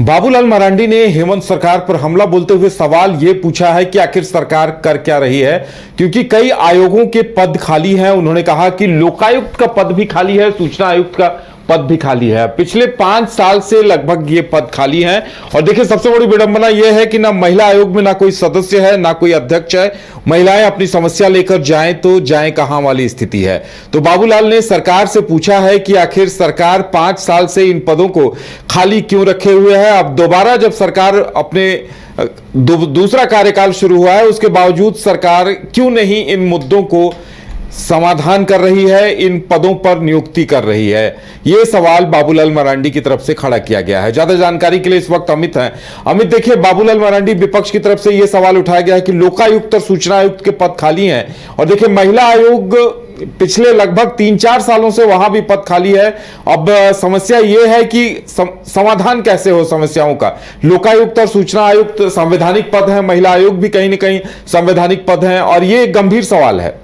बाबूलाल मरांडी ने हेमंत सरकार पर हमला बोलते हुए सवाल ये पूछा है कि आखिर सरकार कर क्या रही है, क्योंकि कई आयोगों के पद खाली हैं। उन्होंने कहा कि लोकायुक्त का पद भी खाली है, सूचना आयुक्त का पद भी खाली है। पिछले 5 साल से लगभग ये पद खाली हैं। और देखिए, सबसे बड़ी विडंबना यह है कि ना महिला आयोग में ना कोई सदस्य है, ना कोई अध्यक्ष है। महिलाएं अपनी समस्या लेकर जाएं तो जाएं कहां वाली स्थिति है। तो बाबूलाल ने सरकार से पूछा है कि आखिर सरकार 5 साल से इन पदों को खाली क्यों रखे हुए है। अब दोबारा जब सरकार अपने दूसरा कार्यकाल शुरू हुआ है, उसके बावजूद सरकार क्यों नहीं इन मुद्दों को समाधान कर रही है, इन पदों पर नियुक्ति कर रही है। यह सवाल बाबूलाल मरांडी की तरफ से खड़ा किया गया है। ज्यादा जानकारी के लिए इस वक्त अमित हैं। अमित, देखिए, बाबूलाल मरांडी विपक्ष की तरफ से यह सवाल उठाया गया है कि लोकायुक्त और सूचना आयुक्त के पद खाली हैं। और देखिए, महिला आयोग पिछले लगभग 3-4 सालों से वहां भी पद खाली है। अब समस्या यह है कि समाधान कैसे हो समस्याओं का। लोकायुक्त और सूचना आयुक्त संवैधानिक पद है, महिला आयोग भी कहीं ना कहीं संवैधानिक पद है, और यह गंभीर सवाल है।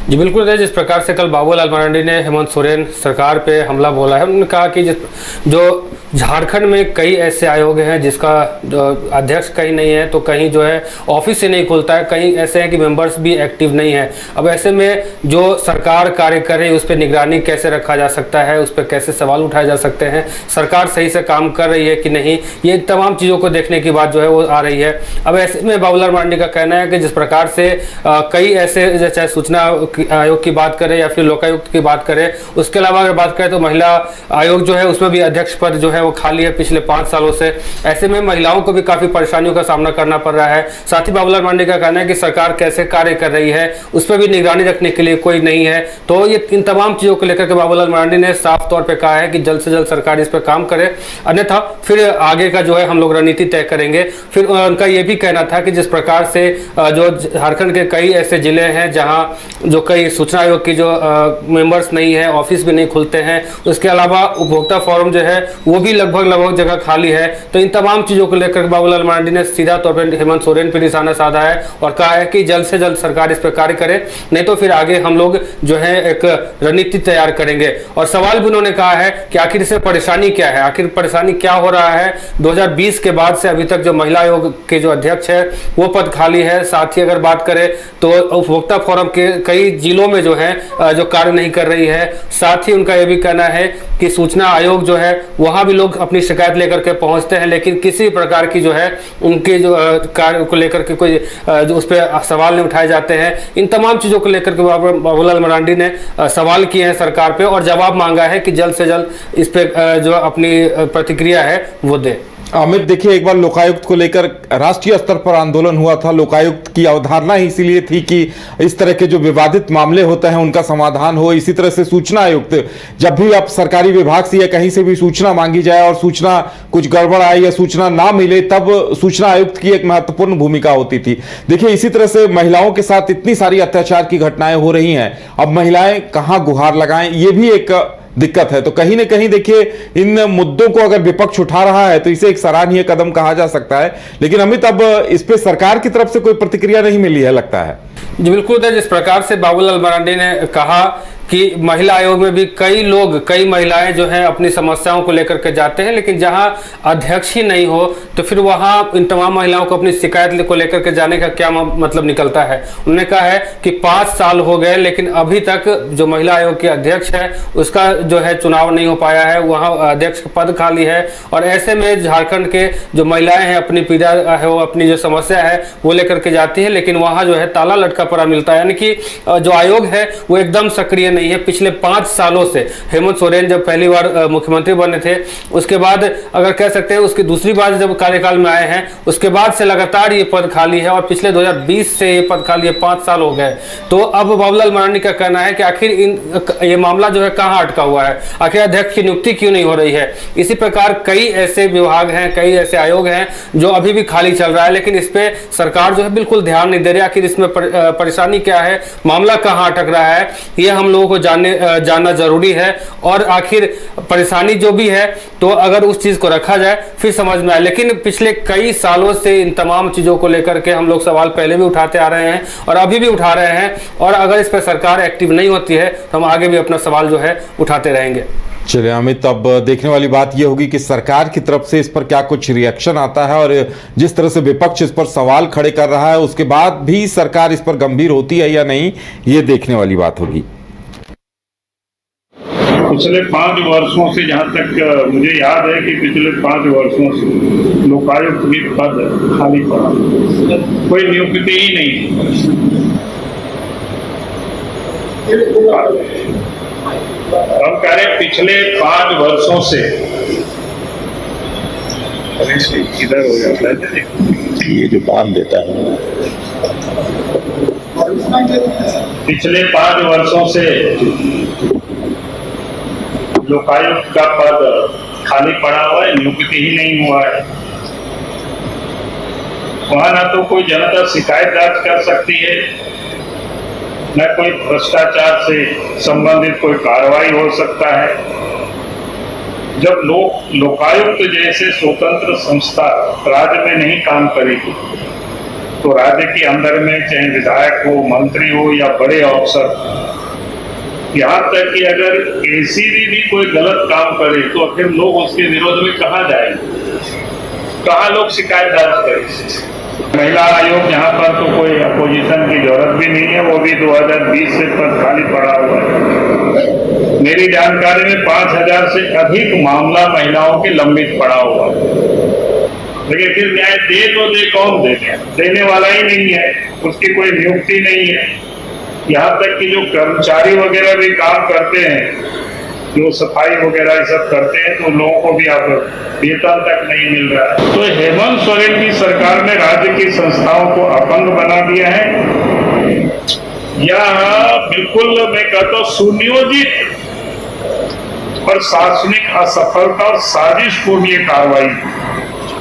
जी बिल्कुल, जिस प्रकार से कल बाबूलाल मरांडी ने हेमंत सोरेन सरकार पे हमला बोला है, उन्होंने कहा कि जो झारखंड में कई ऐसे आयोग हैं जिसका अध्यक्ष कहीं नहीं है, तो कहीं जो है ऑफिस से नहीं खुलता है, कहीं ऐसे हैं कि मेंबर्स भी एक्टिव नहीं है। अब ऐसे में जो सरकार कार्य करे उस पर निगरानी कैसे रखा जा सकता है, उस पर कैसे सवाल उठाए जा सकते हैं, सरकार सही से काम कर रही है कि नहीं, ये तमाम चीज़ों को देखने की बात जो है वो आ रही है। अब ऐसे में बाबूलाल मरांडी का कहना है कि जिस प्रकार से कई ऐसे, चाहे सूचना आयोग की बात करें या फिर लोकायुक्त की बात करें, उसके अलावा अगर बात करें तो महिला आयोग जो है उसमें भी अध्यक्ष पद जो है वो खाली है पिछले 5 सालों से। ऐसे में महिलाओं को भी काफी परेशानियों का सामना करना पड़ रहा है। साथ ही बाबूलाल मरांडी का कहना है कि सरकार कैसे कार्य कर रही है उस पर भी निगरानी रखने के लिए कोई नहीं है। तो ये इन तमाम चीजों को लेकर के बाबूलाल मरांडी ने साफ तौर पर कहा है कि जल्द से जल्द सरकार इस पर काम करे, अन्यथा फिर आगे का जो है हम लोग रणनीति तय करेंगे। फिर उनका यह भी कहना था कि जिस प्रकार से जो झारखंड के कई ऐसे जिले हैं जहां जो कई सूचना आयोग की जो मेंबर्स नहीं है, ऑफिस भी नहीं खुलते हैं, उसके अलावा उपभोक्ता फोरम जो है वो भी लगभग जगह खाली है। तो इन तमाम चीजों को लेकर बाबूलाल मरांडी ने सीधा तौर पर हेमंत सोरेन पर निशाना साधा है और कहा है कि जल्द से जल्द सरकार इस पर कार्य करे, नहीं तो फिर आगे हम लोग जो है एक रणनीति तैयार करेंगे। और सवाल भी उन्होंने कहा है कि आखिर इससे परेशानी क्या है, आखिर परेशानी क्या हो रहा है। 2020 के बाद से अभी तक जो महिला आयोग के जो अध्यक्ष है वो पद खाली है। साथ ही अगर बात करें तो उपभोक्ता फोरम के कई जिलों में जो है जो कार्य नहीं कर रही है। साथ ही उनका यह भी कहना है कि सूचना आयोग जो है वहां भी लोग अपनी शिकायत लेकर के पहुंचते हैं, लेकिन किसी प्रकार की जो है उनके जो कार्य को लेकर के कोई जो उस पर सवाल नहीं उठाए जाते हैं। इन तमाम चीजों को लेकर के बाबूलाल मरांडी ने सवाल किए हैं सरकार पे और जवाब मांगा है कि जल्द से जल्द इस पे जो अपनी प्रतिक्रिया है वो दे। अमित, देखिए, एक बार लोकायुक्त को लेकर राष्ट्रीय स्तर पर आंदोलन हुआ था। लोकायुक्त की अवधारणा ही इसीलिए थी कि इस तरह के जो विवादित मामले होते हैं उनका समाधान हो। इसी तरह से सूचना आयुक्त, जब भी आप सरकारी विभाग से या कहीं से भी सूचना मांगी जाए और सूचना कुछ गड़बड़ आए या सूचना ना मिले, तब सूचना आयुक्त की एक महत्वपूर्ण भूमिका होती थी। देखिए, इसी तरह से महिलाओं के साथ इतनी सारी अत्याचार की घटनाएं हो रही हैं, अब महिलाएं कहां गुहार लगाएं, ये भी एक दिक्कत है। तो कहीं ना कहीं देखिए, इन मुद्दों को अगर विपक्ष उठा रहा है तो इसे एक सराहनीय कदम कहा जा सकता है। लेकिन अमित, अब इस पे सरकार की तरफ से कोई प्रतिक्रिया नहीं मिली है लगता है। जी बिल्कुल, जिस प्रकार से बाबूलाल मरांडी ने कहा कि महिला आयोग में भी कई महिलाएं जो हैं अपनी समस्याओं को लेकर के जाते हैं, लेकिन जहां अध्यक्ष ही नहीं हो तो फिर वहां इन तमाम महिलाओं को अपनी शिकायत को लेकर के जाने का क्या मतलब निकलता है। उन्होंने कहा है कि 5 साल हो गए लेकिन अभी तक जो महिला आयोग के अध्यक्ष है उसका जो है चुनाव नहीं हो पाया है, वहां अध्यक्ष का पद खाली है। और ऐसे में झारखंड के जो महिलाएं हैं अपनी पीड़ा है, वो अपनी जो समस्या है वो लेकर के जाती है, लेकिन वहां जो है ताला लटका पड़ा मिलता है। यानी कि जो आयोग है वो एकदम सक्रिय नहीं है। पिछले 5 सालों से हेमंत सोरेन जब पहली बार मुख्यमंत्री बने थे, उसके बाद अगर कह सकते हैं उसकी दूसरी बार जब कार्यकाल में आए हैं, उसके बाद से लगातार ये पद खाली है और पिछले 2020 से ये पद खाली है, 5 साल हो गए। तो अब बाबूलाल मरांडी का कहना है कि आखिर ये मामला जो है कहां अटका हुआ है, आखिर अध्यक्ष की नियुक्ति क्यों नहीं हो रही है। इसी प्रकार कई ऐसे विभाग हैं, कई ऐसे आयोग हैं जो अभी भी खाली चल रहा है, लेकिन इस पे सरकार जो है बिल्कुल ध्यान नहीं दे रही। आखिर इसमें परेशानी क्या है, मामला कहां अटक रहा है, ये हम लोगों को जानना जरूरी है। और आखिर परेशानी जो भी है तो अगर उस चीज को रखा जाए फिर समझ में आए। लेकिन पिछले कई सालों से इन तमाम चीजों को लेकर के हम लोग सवाल पहले भी उठाते आ रहे हैं और अभी भी उठा रहे हैं, और अगर इस पर सरकार एक्टिव नहीं होती है तो हम आगे भी अपना सवाल जो है उठाते रहेंगे। चलिए अमित, अब देखने वाली बात यह होगी कि सरकार की तरफ से इस पर क्या कुछ रिएक्शन आता है, और जिस तरह से विपक्ष इस पर सवाल खड़े कर रहा है उसके बाद भी सरकार इस पर गंभीर होती है या नहीं, ये देखने वाली बात होगी। पिछले 5 वर्षों से, जहाँ तक मुझे याद है कि पिछले 5 वर्षों से लोकायुक्त भी पद खाली पड़ा, कोई नियुक्ति ही नहीं। हम कह रहे हैं पिछले 5 वर्षों से, इधर हो जाता है ये जो बांध देता है, पिछले 5 वर्षों से लोकायुक्त का पद खाली पड़ा हुआ है, नियुक्ति ही नहीं हुआ है। वहां ना तो कोई जनता शिकायत दर्ज कर सकती है, न कोई भ्रष्टाचार से संबंधित कोई कार्रवाई हो सकता है। जब लोकायुक्त जैसे स्वतंत्र संस्था राज्य में नहीं काम करेगी तो राज्य के अंदर में चाहे विधायक हो, मंत्री हो या बड़े अफसर, यहाँ तक कि अगर एसीबी भी कोई गलत काम करे तो फिर लोग उसके विरोध में कहाँ जाएंगे, कहाँ लोग शिकायत दर्ज करें। महिला आयोग यहाँ पर तो कोई अपोजिशन की जरूरत भी नहीं है, वो भी 2020 से पद खाली पड़ा हुआ है। मेरी जानकारी में 5000 से अधिक मामला महिलाओं के लंबित पड़ा हुआ है, लेकिन फिर न्याय दे तो दे कौन, देने वाला ही नहीं है, उसकी कोई नियुक्ति नहीं है। यहाँ तक कि जो कर्मचारी वगैरह भी काम करते हैं, जो सफाई वगैरह ये सब करते हैं, तो लोगों को भी अब वेतन तक नहीं मिल रहा है। तो हेमंत सोरेन की सरकार ने राज्य की संस्थाओं को अपंग बना दिया है, या बिल्कुल मैं कहता हूँ सुनियोजित प्रशासनिक असफलता और साजिशपूर्ण ये कार्रवाई,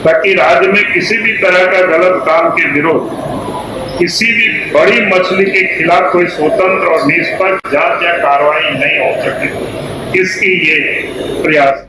ताकि राज्य में किसी भी तरह का गलत काम के विरोध, किसी भी बड़ी मछली के खिलाफ कोई स्वतंत्र और निष्पक्ष जांच या कार्रवाई नहीं हो सके, इसकी ये प्रयास।